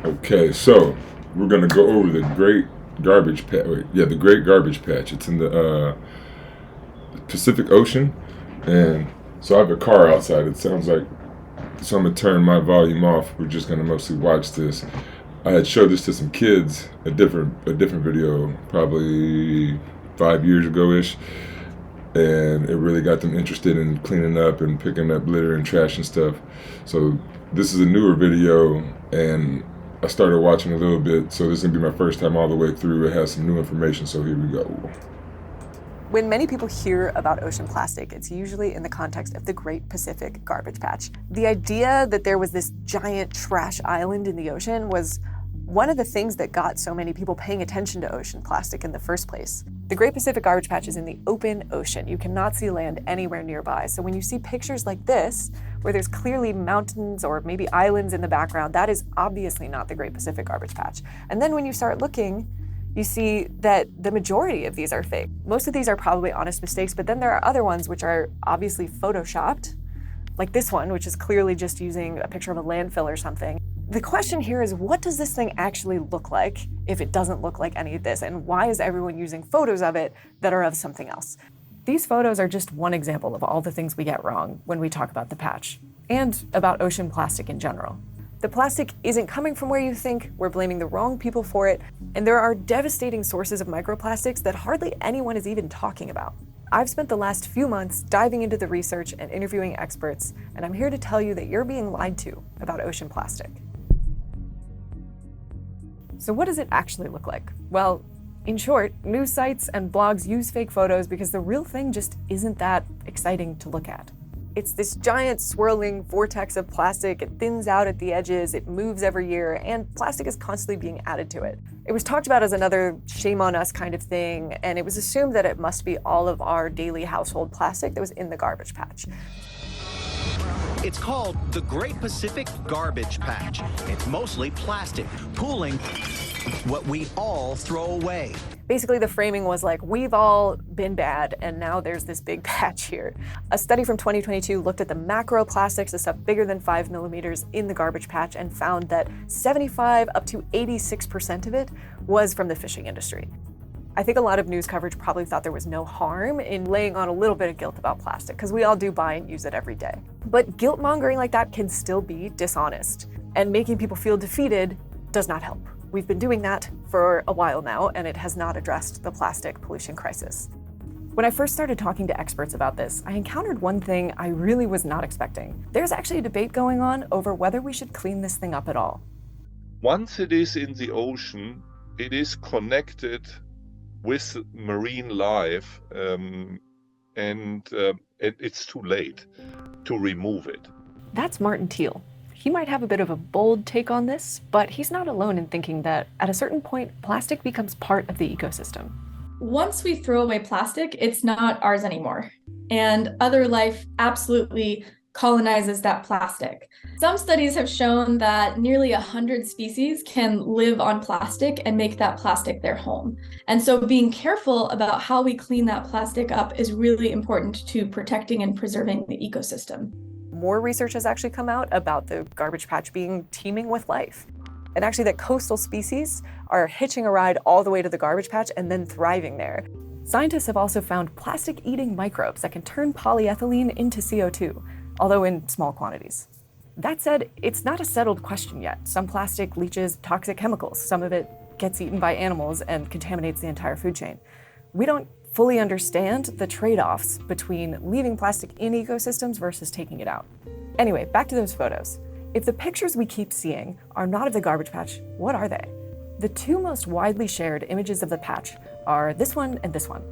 Okay, so we're gonna go over the Great Garbage Patch. The Great Garbage Patch. It's in the Pacific Ocean, and so I have a car outside. It sounds like so I'm gonna turn my volume off. We're just gonna mostly watch this. I had showed this to some kids, a different video, probably 5 years ago ish, and it really got them interested in cleaning up and picking up litter and trash and stuff. So this is a newer video, and I started watching a little bit, so this is gonna be my first time all the way through. It has some new information, so here we go. When many people hear about ocean plastic, it's usually in the context of the Great Pacific Garbage Patch. The idea that there was this giant trash island in the ocean was one of the things that got so many people paying attention to ocean plastic in the first place. The Great Pacific Garbage Patch is in the open ocean. You cannot see land anywhere nearby. So when you see pictures like this, where there's clearly mountains or maybe islands in the background, that is obviously not the Great Pacific Garbage Patch. And then when you start looking, you see that the majority of these are fake. Most of these are probably honest mistakes, but then there are other ones which are obviously photoshopped, like this one, which is clearly just using a picture of a landfill or something. The question here is, what does this thing actually look like if it doesn't look like any of this? And why is everyone using photos of it that are of something else? These photos are just one example of all the things we get wrong when we talk about the patch, and about ocean plastic in general. The plastic isn't coming from where you think, we're blaming the wrong people for it, and there are devastating sources of microplastics that hardly anyone is even talking about. I've spent the last few months diving into the research and interviewing experts, and I'm here to tell you that you're being lied to about ocean plastic. So what does it actually look like? Well, in short, news sites and blogs use fake photos because the real thing just isn't that exciting to look at. It's this giant swirling vortex of plastic. It thins out at the edges, it moves every year, and plastic is constantly being added to it. It was talked about as another shame on us kind of thing, and it was assumed that it must be all of our daily household plastic that was in the garbage patch. It's called the Great Pacific Garbage Patch. It's mostly plastic, pooling what we all throw away. Basically, the framing was like, we've all been bad, and now there's this big patch here. A study from 2022 looked at the macroplastics, the stuff bigger than 5 millimeters in the garbage patch, and found that 75 up to 86% of it was from the fishing industry. I think a lot of news coverage probably thought there was no harm in laying on a little bit of guilt about plastic, because we all do buy and use it every day. But guilt mongering like that can still be dishonest, and making people feel defeated does not help. We've been doing that for a while now, and it has not addressed the plastic pollution crisis. When I first started talking to experts about this, I encountered one thing I really was not expecting. There's actually a debate going on over whether we should clean this thing up at all. Once it is in the ocean, it is connected with marine life, and it's too late to remove it. That's Martin Thiel. He might have a bit of a bold take on this, but he's not alone in thinking that at a certain point, plastic becomes part of the ecosystem. Once we throw away plastic, it's not ours anymore. And other life absolutely colonizes that plastic. Some studies have shown that nearly 100 species can live on plastic and make that plastic their home. And so being careful about how we clean that plastic up is really important to protecting and preserving the ecosystem. More research has actually come out about the garbage patch being teeming with life. And actually that coastal species are hitching a ride all the way to the garbage patch and then thriving there. Scientists have also found plastic-eating microbes that can turn polyethylene into CO2, although in small quantities. That said, it's not a settled question yet. Some plastic leaches toxic chemicals. Some of it gets eaten by animals and contaminates the entire food chain. We don't fully understand the trade-offs between leaving plastic in ecosystems versus taking it out. Anyway, back to those photos. If the pictures we keep seeing are not of the garbage patch, what are they? The two most widely shared images of the patch are this one and this one.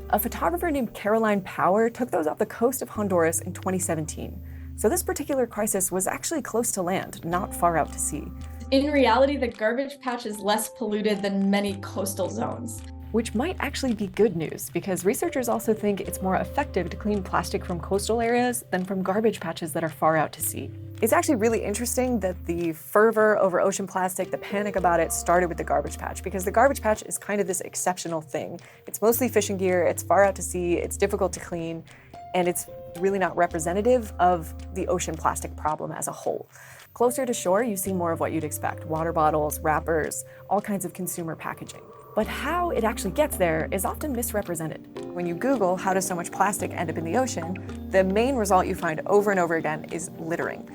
A photographer named Caroline Power took those off the coast of Honduras in 2017. So this particular crisis was actually close to land, not far out to sea. In reality, the garbage patch is less polluted than many coastal zones. Which might actually be good news, because researchers also think it's more effective to clean plastic from coastal areas than from garbage patches that are far out to sea. It's actually really interesting that the fervor over ocean plastic, the panic about it, started with the garbage patch, because the garbage patch is kind of this exceptional thing. It's mostly fishing gear, it's far out to sea, it's difficult to clean, and it's really not representative of the ocean plastic problem as a whole. Closer to shore, you see more of what you'd expect: water bottles, wrappers, all kinds of consumer packaging. But how it actually gets there is often misrepresented. When you Google how does so much plastic end up in the ocean, the main result you find over and over again is littering.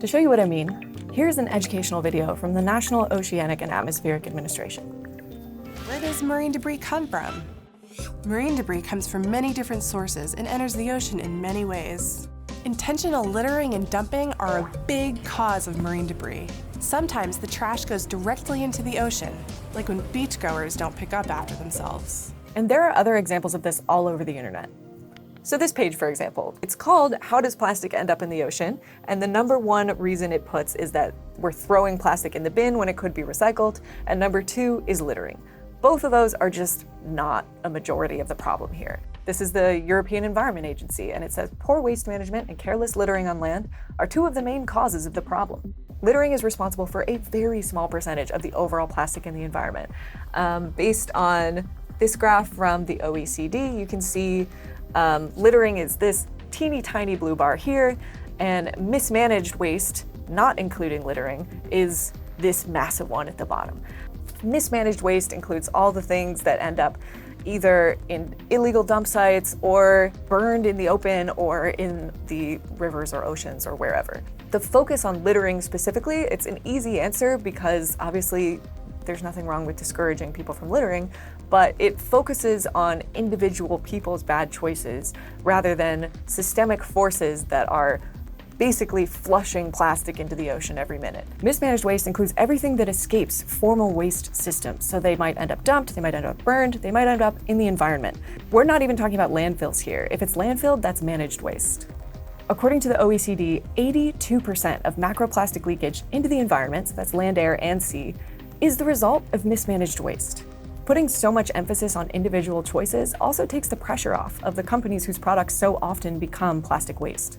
To show you what I mean, here's an educational video from the National Oceanic and Atmospheric Administration. Where does marine debris come from? Marine debris comes from many different sources and enters the ocean in many ways. Intentional littering and dumping are a big cause of marine debris. Sometimes the trash goes directly into the ocean, like when beachgoers don't pick up after themselves. And there are other examples of this all over the internet. So this page, for example, it's called How Does Plastic End Up in the Ocean? And the number one reason it puts is that we're throwing plastic in the bin when it could be recycled. And number two is littering. Both of those are just not a majority of the problem here. This is the European Environment Agency, and it says poor waste management and careless littering on land are two of the main causes of the problem. Littering is responsible for a very small percentage of the overall plastic in the environment. Based on this graph from the OECD, you can see littering is this teeny tiny blue bar here, and mismanaged waste, not including littering, is this massive one at the bottom. Mismanaged waste includes all the things that end up either in illegal dump sites or burned in the open or in the rivers or oceans or wherever. The focus on littering specifically, it's an easy answer because obviously there's nothing wrong with discouraging people from littering, but it focuses on individual people's bad choices rather than systemic forces that are basically flushing plastic into the ocean every minute. Mismanaged waste includes everything that escapes formal waste systems. So they might end up dumped, they might end up burned, they might end up in the environment. We're not even talking about landfills here. If it's landfilled, that's managed waste. According to the OECD, 82% of macroplastic leakage into the environment, so that's land, air, and sea, is the result of mismanaged waste. Putting so much emphasis on individual choices also takes the pressure off of the companies whose products so often become plastic waste.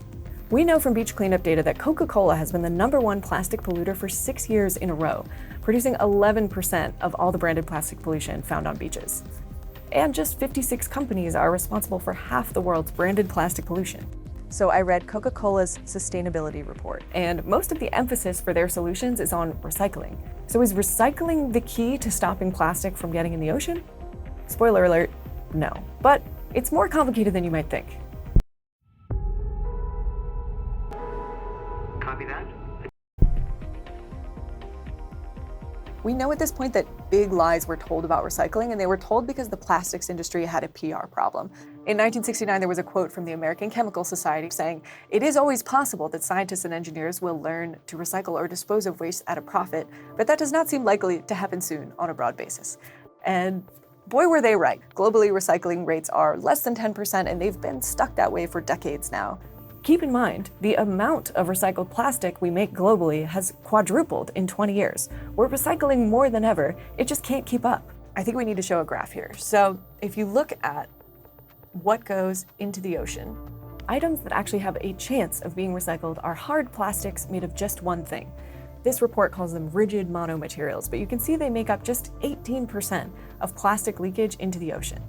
We know from beach cleanup data that Coca-Cola has been the #1 plastic polluter for 6 years in a row, producing 11% of all the branded plastic pollution found on beaches. And just 56 companies are responsible for half the world's branded plastic pollution. So I read Coca-Cola's sustainability report, and most of the emphasis for their solutions is on recycling. So is recycling the key to stopping plastic from getting in the ocean? Spoiler alert, no. But it's more complicated than you might think. Copy that. We know at this point that big lies were told about recycling, and they were told because the plastics industry had a PR problem. In 1969, there was a quote from the American Chemical Society saying, "It is always possible that scientists and engineers will learn to recycle or dispose of waste at a profit, but that does not seem likely to happen soon on a broad basis." And boy, were they right. Globally, recycling rates are less than 10%, and they've been stuck that way for decades now. Keep in mind, the amount of recycled plastic we make globally has quadrupled in 20 years. We're recycling more than ever, it just can't keep up. I think we need to show a graph here. So if you look at what goes into the ocean, items that actually have a chance of being recycled are hard plastics made of just one thing. This report calls them rigid monomaterials, but you can see they make up just 18% of plastic leakage into the ocean.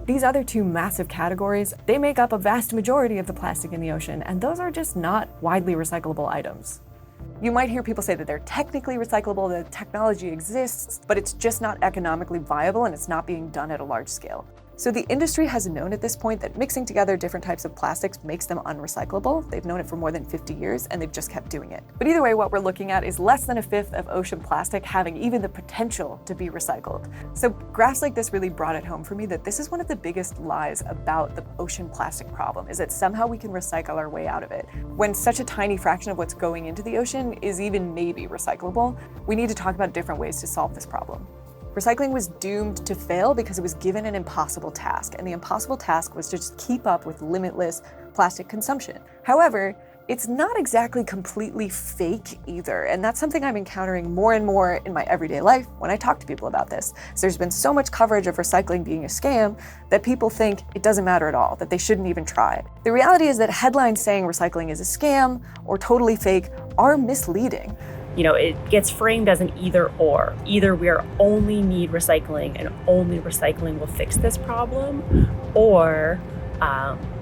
These other two massive categories, they make up a vast majority of the plastic in the ocean, and those are just not widely recyclable items. You might hear people say that they're technically recyclable, the technology exists, but it's just not economically viable and it's not being done at a large scale. So the industry has known at this point that mixing together different types of plastics makes them unrecyclable. They've known it for more than 50 years and they've just kept doing it. But either way, what we're looking at is less than a fifth of ocean plastic having even the potential to be recycled. So graphs like this really brought it home for me that this is one of the biggest lies about the ocean plastic problem, is that somehow we can recycle our way out of it. When such a tiny fraction of what's going into the ocean is even maybe recyclable, we need to talk about different ways to solve this problem. Recycling was doomed to fail because it was given an impossible task, and the impossible task was to just keep up with limitless plastic consumption. However, it's not exactly completely fake either, and that's something I'm encountering more and more in my everyday life when I talk to people about this. So there's been so much coverage of recycling being a scam that people think it doesn't matter at all, that they shouldn't even try. The reality is that headlines saying recycling is a scam or totally fake are misleading. You know, it gets framed as an either or. Either we only need recycling and only recycling will fix this problem, or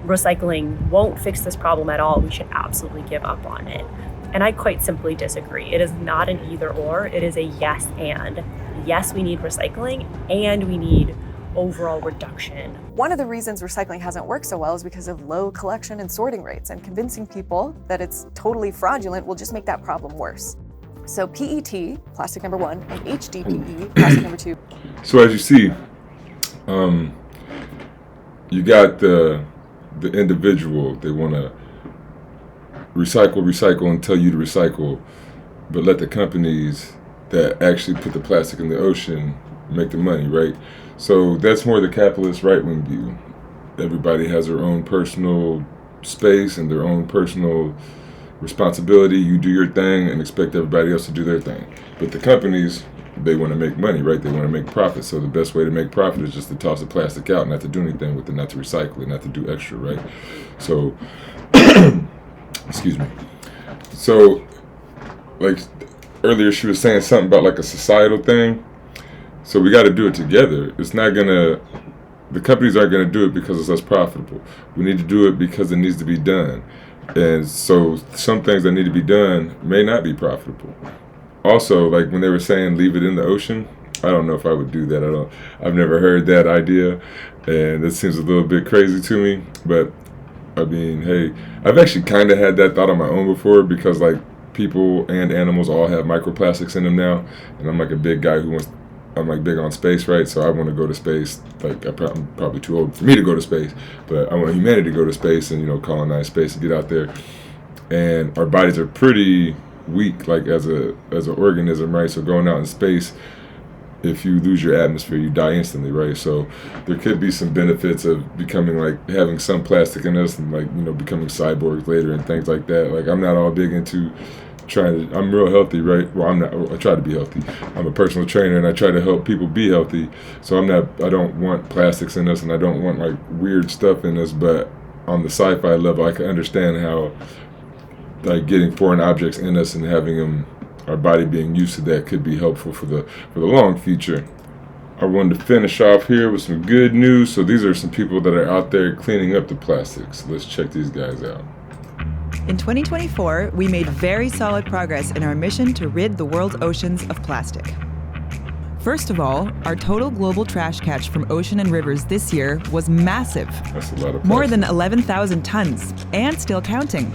recycling won't fix this problem at all, we should absolutely give up on it. And I quite simply disagree. It is not an either or, it is a yes and. Yes, we need recycling and we need overall reduction. One of the reasons recycling hasn't worked so well is because of low collection and sorting rates, and convincing people that it's totally fraudulent will just make that problem worse. So PET, plastic number 1, and HDPE, plastic number 2. So as you see, you got the individual. They want to recycle and tell you to recycle, but let the companies that actually put the plastic in the ocean make the money, right? So that's more the capitalist right-wing view. Everybody has their own personal space and their own personal responsibility. You do your thing and expect everybody else to do their thing. But the companies, they want to make money, right? They want to make profit. So the best way to make profit is just to toss the plastic out, not to do anything with it, not to recycle it, not to do extra, right? So, excuse me. So, like earlier she was saying something about like a societal thing. So we got to do it together. It's not gonna, the companies aren't gonna do it because it's less profitable. We need to do it because it needs to be done. And so some things that need to be done may not be profitable. Also, like when they were saying leave it in the ocean, I don't know if I would do that. I've never heard that idea, and it seems a little bit crazy to me. But I mean, hey, I've actually kind of had that thought on my own before, because like people and animals all have microplastics in them now, and I'm like a big guy I'm like big on space, right? So I want to go to space. Like I'm probably too old for me to go to space, but I want humanity to go to space and, you know, colonize space and get out there. And our bodies are pretty weak, like as an organism, right? So going out in space, if you lose your atmosphere, you die instantly, right? So there could be some benefits of becoming like having some plastic in us and like, you know, becoming cyborgs later and things like that. Like I'm not all big into I'm real healthy, right? Well, I try to be healthy. I'm a personal trainer and I try to help people be healthy. So I don't want plastics in us and I don't want like weird stuff in us, but on the sci-fi level, I can understand how like getting foreign objects in us and having them, our body being used to that, could be helpful for the long future. I wanted to finish off here with some good news. So these are some people that are out there cleaning up the plastics. Let's check these guys out. In 2024, we made very solid progress in our mission to rid the world's oceans of plastic. First of all, our total global trash catch from ocean and rivers this year was massive. That's a lot of plastic. More than 11,000 tons, and still counting.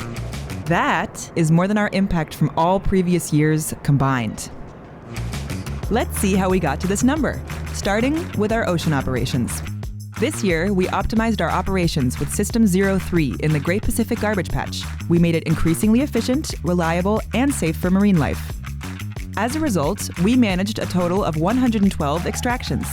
That is more than our impact from all previous years combined. Let's see how we got to this number, starting with our ocean operations. This year, we optimized our operations with System 03 in the Great Pacific Garbage Patch. We made it increasingly efficient, reliable, and safe for marine life. As a result, we managed a total of 112 extractions.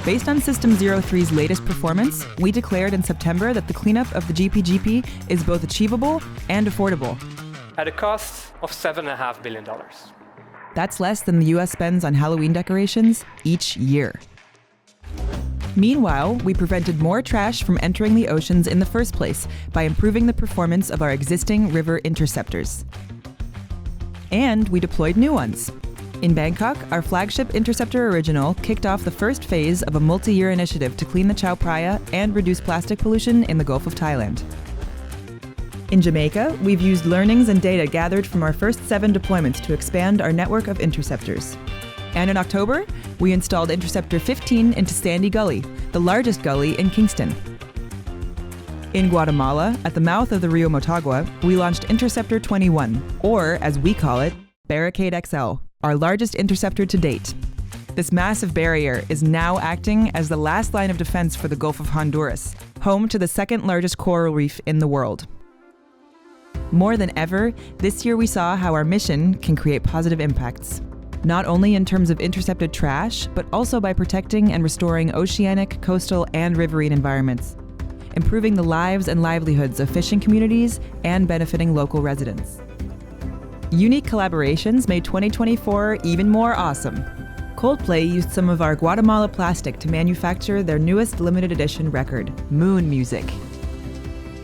Based on System 03's latest performance, we declared in September that the cleanup of the GPGP is both achievable and affordable. At a cost of $7.5 billion. That's less than the US spends on Halloween decorations each year. Meanwhile, we prevented more trash from entering the oceans in the first place by improving the performance of our existing river interceptors. And we deployed new ones. In Bangkok, our flagship Interceptor Original kicked off the first phase of a multi-year initiative to clean the Chao Phraya and reduce plastic pollution in the Gulf of Thailand. In Jamaica, we've used learnings and data gathered from our first 7 deployments to expand our network of interceptors. And in October, we installed Interceptor 15 into Sandy Gully, the largest gully in Kingston. In Guatemala, at the mouth of the Rio Motagua, we launched Interceptor 21, or as we call it, Barricade XL, our largest interceptor to date. This massive barrier is now acting as the last line of defense for the Gulf of Honduras, home to the second largest coral reef in the world. More than ever, this year we saw how our mission can create positive impacts. Not only in terms of intercepted trash, but also by protecting and restoring oceanic, coastal, and riverine environments, improving the lives and livelihoods of fishing communities and benefiting local residents. Unique collaborations made 2024 even more awesome. Coldplay used some of our Guatemala plastic to manufacture their newest limited edition record, Moon Music.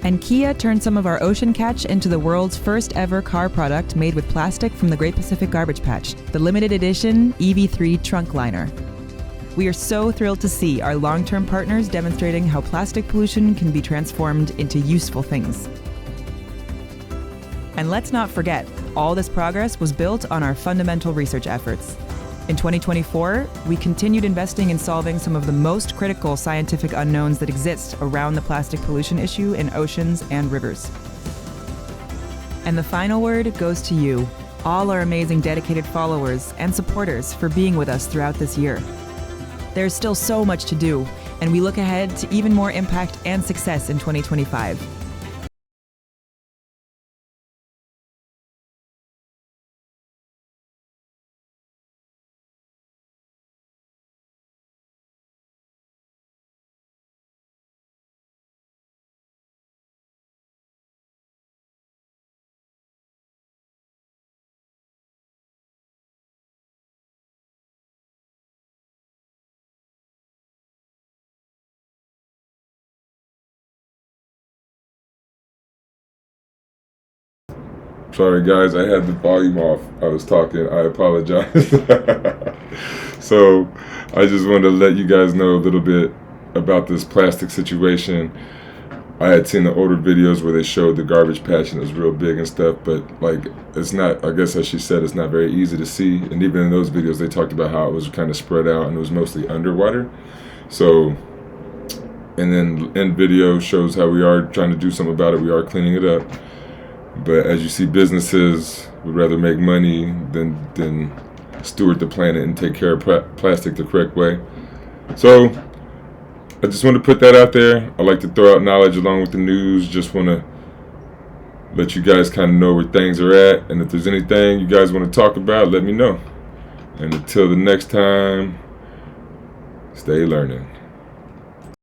And Kia turned some of our ocean catch into the world's first ever car product made with plastic from the Great Pacific Garbage Patch, the limited edition EV3 trunk liner. We are so thrilled to see our long-term partners demonstrating how plastic pollution can be transformed into useful things. And let's not forget, all this progress was built on our fundamental research efforts. In 2024, we continued investing in solving some of the most critical scientific unknowns that exist around the plastic pollution issue in oceans and rivers. And the final word goes to you, all our amazing dedicated followers and supporters, for being with us throughout this year. There's still so much to do, and we look ahead to even more impact and success in 2025. Sorry guys, I had the volume off. I was talking. I apologize. So I just wanted to let you guys know a little bit about this plastic situation. I had seen the older videos where they showed the garbage patch and it was real big and stuff, but like it's not, I guess as she said, it's not very easy to see. And even in those videos they talked about how it was kind of spread out and it was mostly underwater. So, and then end video shows how we are trying to do something about it. We are cleaning it up. But as you see, businesses would rather make money than steward the planet and take care of plastic the correct way. So I just want to put that out there. I like to throw out knowledge along with the news. Just want to let you guys kind of know where things are at. And if there's anything you guys want to talk about, let me know. And until the next time, stay learning.